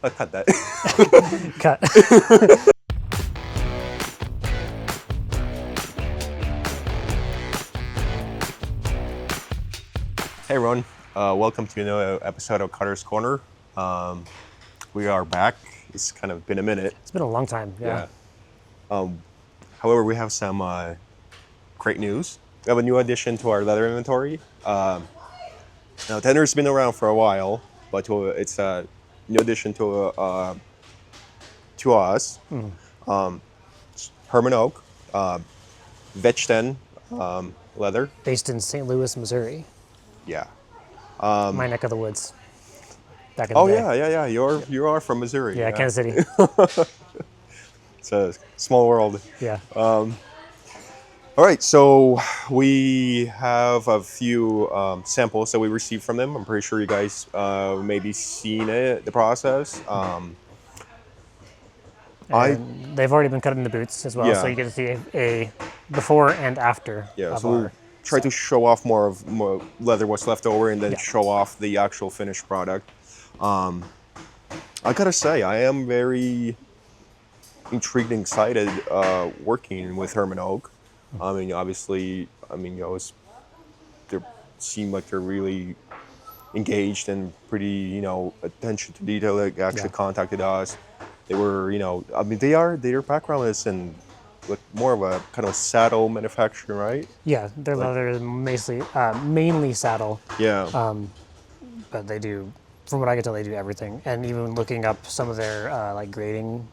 cut that. Cut. Hey everyone, welcome to another episode of Cutter's Corner. We are back. It's kind of been a minute. It's been a long time. Yeah. However, we have some great news. We have a new addition to our leather inventory. Now, Tannery's been around for a while, but it's a new addition to us. Herman Oak, Vetchten leather. Based in St. Louis, Missouri. Yeah. My neck of the woods. Back in the day. Yeah. You are from Missouri. Yeah, Kansas City. It's a small world. Yeah. All right, so we have a few samples that we received from them. I'm pretty sure you guys maybe seen it, the process. They've already been cut in the boots as well, Yeah. so you get to see a before and after. Yeah, of so we'll our try to show off more leather, what's left over, and then Yeah. show off the actual finished product. I gotta say, I am very intrigued and excited working with Herman Oak. I mean, obviously, they seem like they're really engaged and pretty, attention to detail. They actually contacted us. They were, their background is in like more of a kind of saddle manufacturing, right? Yeah, their leather is mainly saddle, Yeah. but they do, from what I can tell, they do everything. And even looking up some of their grading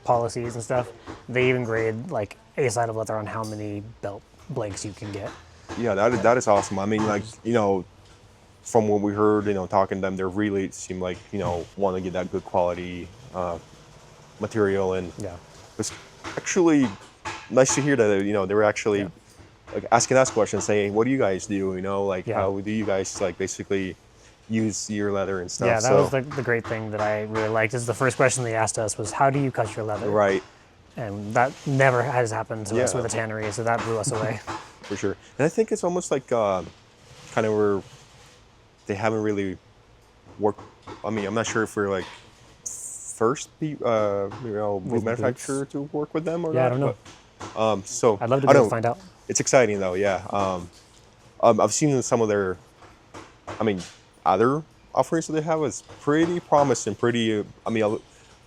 policies and stuff, they even grade like a side of leather on how many belt blanks you can get. Yeah, that is awesome. I mean, from what we heard, talking to them, they really seem like, want to get that good quality material. And Yeah. it's actually nice to hear that, they were actually like asking us questions, saying, what do you guys do? How do you guys basically use your leather and stuff? Yeah, that was the great thing that I really liked. Is the first question they asked us was, how do you cut your leather? Right. And that never has happened to us with a tannery, so that blew us away. For sure. And I think it's almost like kind of where they haven't really worked. I mean, I'm not sure if we're like first boot manufacturer to work with them or not. I don't know. But, so I'd love to be able to find out. It's exciting though, yeah. I've seen some of their, other offerings that they have is pretty promising. Pretty.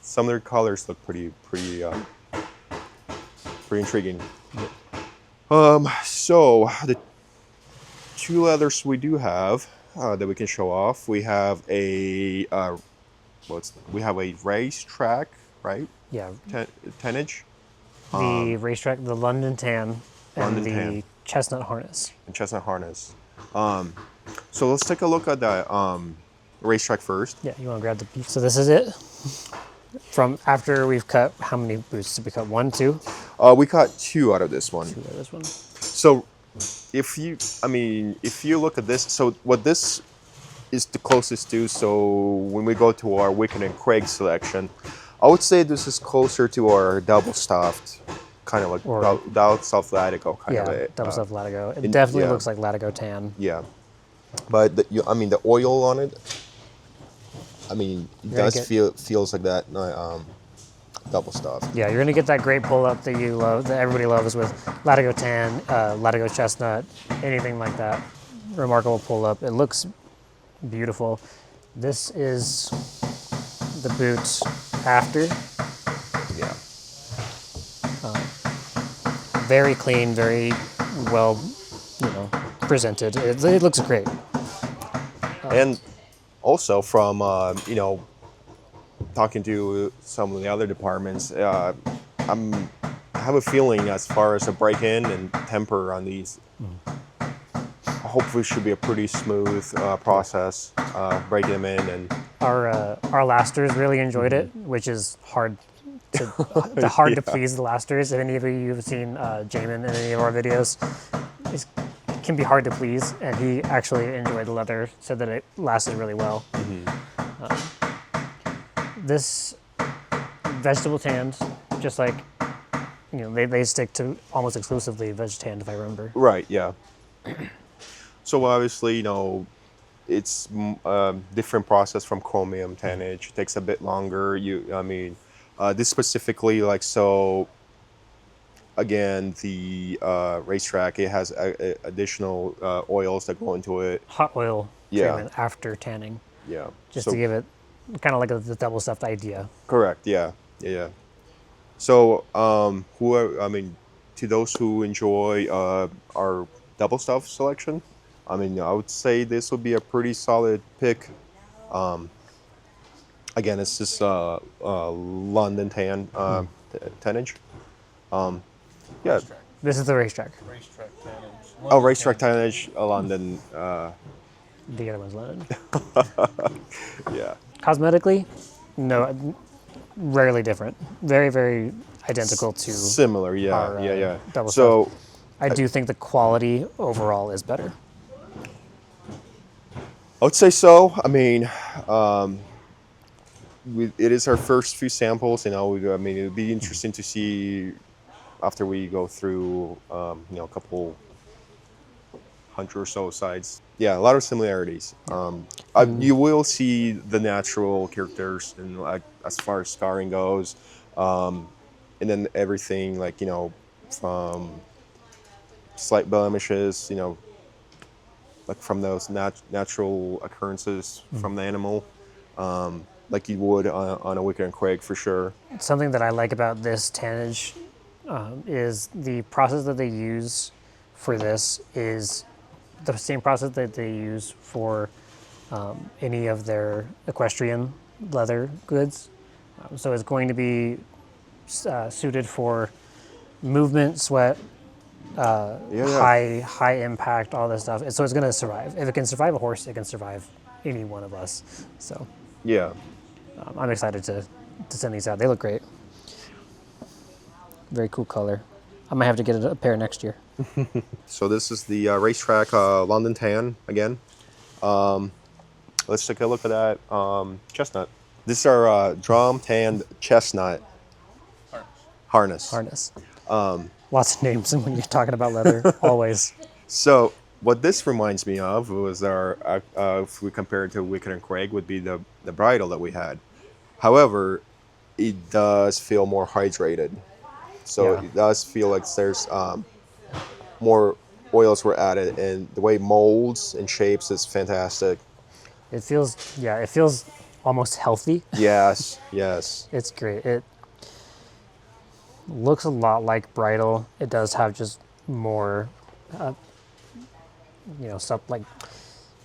Some of their colors look pretty intriguing. So the two leathers we do have that we can show off. We have a Racetrack, right? Yeah. 10 inch. The Racetrack, the London Tan, and London the Tan. Chestnut harness. And Chestnut harness. So let's take a look at that Racetrack first. Yeah, you want to grab the piece. So this is it. From after we've cut, how many boots did we cut? 1, 2? We cut 2 out of this one. 2 out of this one. So if you look at this, so what this is the closest to, so when we go to our Wicked and Craig selection, I would say this is closer to our double stuffed, kind of like double stuffed Latigo kind of. Yeah, double stuffed Latigo. It definitely looks like Latigo tan. Yeah, but the oil on it, it feels like that double stuff. Yeah, you're gonna get that great pull up that you love, that everybody loves with Latigo tan, Latigo chestnut, anything like that. Remarkable pull up. It looks beautiful. This is the boot after. Yeah. Very clean, very well, presented. It looks great. And also from talking to some of the other departments, I have a feeling as far as a break-in and temper on these, hopefully should be a pretty smooth process, breaking them in. And Our lasters really enjoyed it, which is hard to please the lasters. If any of you have seen Jamin in any of our videos, it can be hard to please, and he actually enjoyed the leather, said that it lasted really well. This vegetable tanned, just like, they stick to almost exclusively veg tanned, if I remember. Right, yeah. So obviously, it's different process from chromium tannage. It takes a bit longer. I mean, this specifically, like, so again, the racetrack, it has additional oils that go into it. Hot oil Yeah. treatment after tanning, Yeah. just So to give it kind of like the double stuffed idea. correct. Yeah. Yeah. Yeah. So I mean, to those who enjoy our double stuff selection, I mean, I would say this would be a pretty solid pick. Again, it's just London tan 10 inch. Yeah. Racetrack. This is the racetrack. Racetrack 10 inch. Oh, racetrack 10 inch London. The other one's London. Yeah. Cosmetically, no, rarely different. Very, very identical to Similar. Yeah. our, Yeah. Yeah. double So I do think the quality overall is better. I would say so. I mean, it is our first few samples. You know, I mean, it would be interesting to see after we go through, a couple hundred or so sides. Yeah, a lot of similarities. You will see the natural characters, and like as far as scarring goes, and then everything like from slight blemishes, like from those natural occurrences from the animal, like you would on a Wicked and Craig for sure. Something that I like about this tannage is the process that they use for this is the same process that they use for any of their equestrian leather goods. So it's going to be suited for movement, sweat, high impact, all this stuff. So it's going to survive. If it can survive a horse, it can survive any one of us. So Yeah. I'm excited to send these out. They look great. Very cool color. I might have to get a pair next year. So this is the racetrack London tan again. Let's take a look at that chestnut. This is our drum tanned chestnut harness. Lots of names when you're talking about leather, always. So what this reminds me of was our, if we compare it to Wicked and Craig, would be the bridle that we had. However, it does feel more hydrated. So Yeah. it does feel like there's more oils were added, and the way it molds and shapes is fantastic. It feels almost healthy. Yes, yes. It's great. It looks a lot like bridle. It does have just more, stuff like.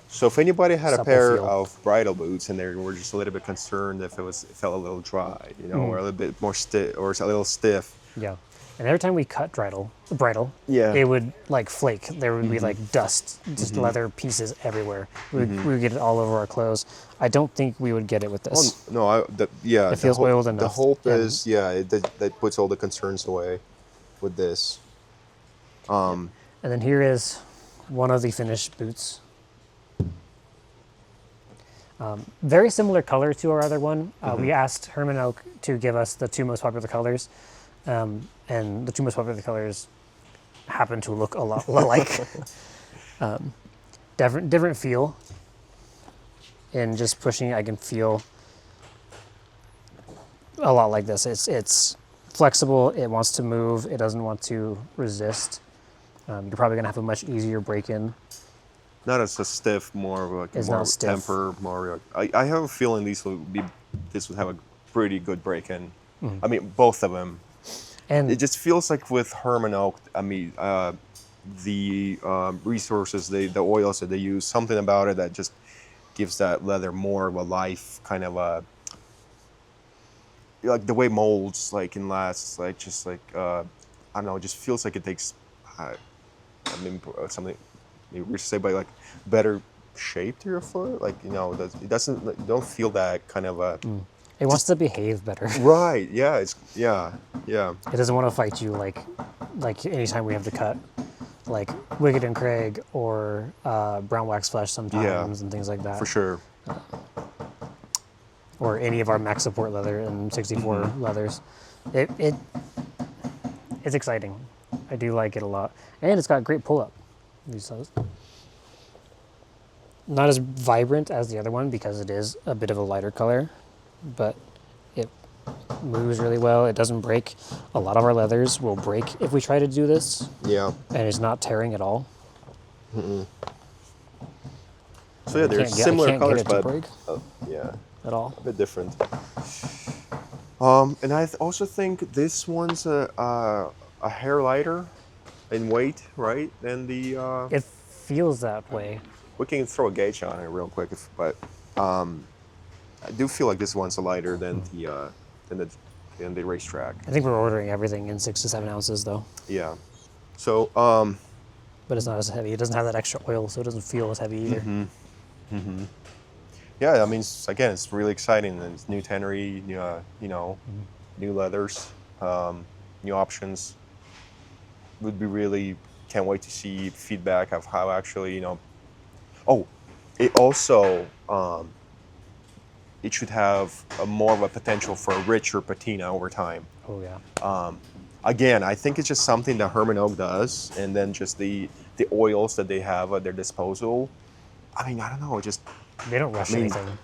So if anybody had a Supple pair feel. of bridle boots and they were just a little bit concerned if it felt a little dry, or a little bit more stiff or a little stiff. Yeah. And every time we cut bridle, Yeah. it would like flake. There would be like dust, just leather pieces everywhere. We would get it all over our clothes. I don't think we would get it with this. Oh, no, It feels oiled enough. The hope and- is, that puts all the concerns away with this. And then here is one of the finished boots. Very similar color to our other one. We asked Herman Oak to give us the two most popular colors, and the two most popular colors happen to look a lot alike. Different feel. And just pushing, I can feel a lot like this. It's flexible. It wants to move. It doesn't want to resist. You're probably gonna have a much easier break-in. Not as a stiff, more of like It's more not stiff. temper, more. I have a feeling this would have a pretty good break-in. I mean, both of them. And It just feels like with Herman Oak, I mean, the resources, the oils that they use, something about it that just gives that leather more of a life, kind of a, like the way it molds, like and lasts, like just like I don't know, it just feels like it takes, I mean, something maybe we should say, but like better shape to your foot, like it doesn't, you don't feel that kind of a. it wants to behave better. Right. Yeah. Yeah. It doesn't want to fight you like anytime we have to cut, like Wicked and Craig or Brown Wax Flesh sometimes and things like that. For sure. Or any of our Max Support leather and 64 leathers. It's exciting. I do like it a lot, and it's got great pull up. These those. not as vibrant as the other one because it is a bit of a lighter color, but it moves really well. It doesn't break. A lot of our leathers will break if we try to do this, Yeah. and it's not tearing at all. So yeah, there's I similar can't colors, get it to but break yeah, at all. a bit different. And I also think this one's a hair lighter in weight, right? Than the It feels that way. we can throw a gauge on it real quick, but I do feel like this one's lighter than the racetrack. I think we're ordering everything in 6 to 7 ounces though, Yeah. So but it's not as heavy. It doesn't have that extra oil, so it doesn't feel as heavy either. yeah, I mean, again, it's really exciting. It's new tannery, new leathers, new options. Would be really can't wait to see feedback of how actually Oh, it also it should have more of a potential for a richer patina over time. Oh yeah. Again, I think it's just something that Herman Oak does, and then just the oils that they have at their disposal. I mean, I don't know, just They don't rush anything.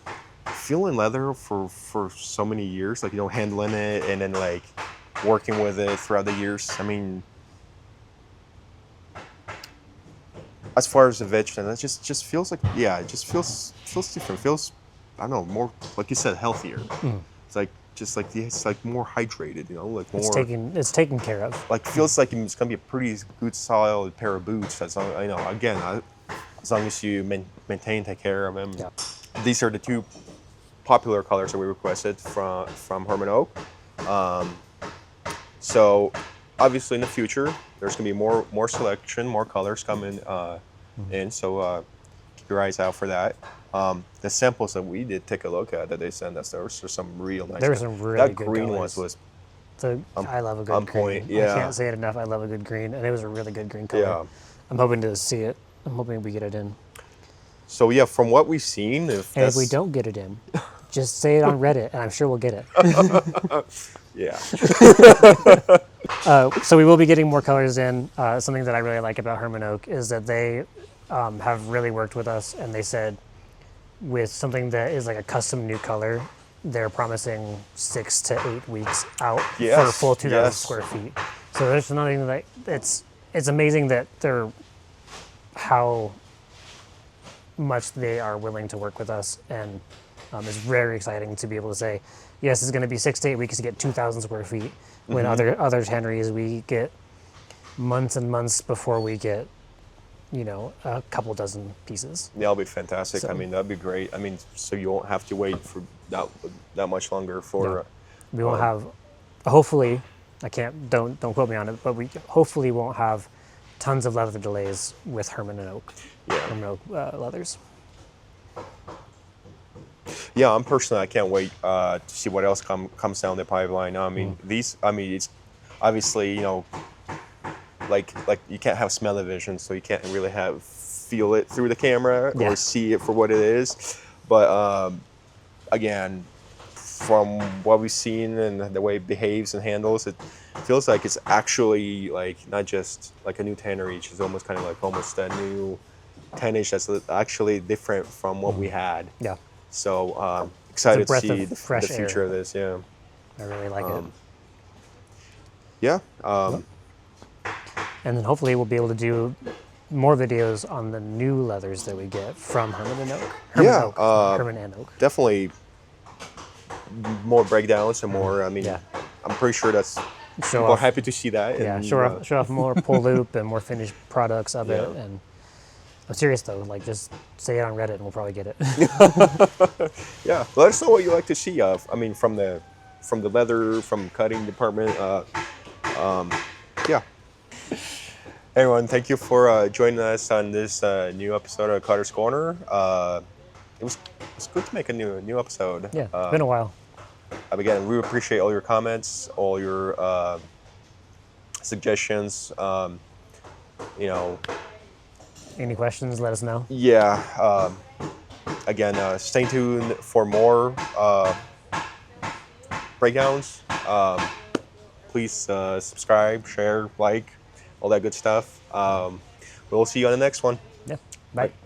feeling leather for so many years, like handling it and then like working with it throughout the years. I mean, as far as the vegetation, it just feels like it just feels different. Feels I don't know, more like you said, healthier. It's like it's like more hydrated, like more. It's taken care of. Like feels like it's gonna be a pretty good solid pair of boots. That's again, as long as you take care of them. Yeah. These are the two popular colors that we requested from Herman Oak. So obviously in the future there's gonna be more selection, more colors coming in. So keep your eyes out for that. The samples that we did take a look at that they sent us, there were some real nice. There were some really that good green colors. was I love a good on green. point, yeah. I can't say it enough. I love a good green, and it was a really good green color. Yeah. I'm hoping to see it. I'm hoping we get it in. So yeah, from what we've seen, And if we don't get it in, just say it on Reddit, and I'm sure we'll get it. yeah. So we will be getting more colors in. Something that I really like about Herman Oak is that they have really worked with us, and they said with something that is like a custom new color, they're promising 6 to 8 weeks out for a full 2,000 square feet. So there's nothing that it's amazing that they're how much they are willing to work with us, and it's very exciting to be able to say, yes, it's going to be 6 to 8 weeks to get 2,000 square feet. When other tanneries we get months and months before we get, a couple dozen pieces. That'll be fantastic. So- I mean, that'd be great. I mean, so you won't have to wait for that much longer for. We won't have, hopefully, don't quote me on it, but we hopefully won't have tons of leather delays with Herman and Oak. Yeah. Herman Oak leathers. Yeah, I can't wait to see what else comes down the pipeline. I mean, it's obviously, like you can't have smell-o-vision, so you can't really feel it through the camera or see it for what it is. But again, from what we've seen and the way it behaves and handles, it feels like it's actually like not just like a new tannery, it's almost kind of like almost a new tannage that's actually different from what we had. Yeah. So excited to breath see of the fresh future air. of this. Yeah. I really like it. Yeah. And then hopefully we'll be able to do more videos on the new leathers that we get from Herman and Oak. Herman and Oak. Definitely more breakdowns and more. I mean, I'm pretty sure that's Show people are off, happy to see that. yeah, and, show off more pull loop and more finished products of it. Yeah. And I'm serious though, like just say it on Reddit and we'll probably get it. Yeah, let us know what you like to see. I mean, from the leather, from cutting department. Yeah. Everyone, thank you for joining us on this new episode of Cutter's Corner. It was good to make a new episode. Yeah, it's been a while. Again, we appreciate all your comments, all your suggestions. Any questions, let us know. Yeah. Again, stay tuned for more breakdowns. Please subscribe, share, like, all that good stuff. We'll see you on the next one. Yeah, bye.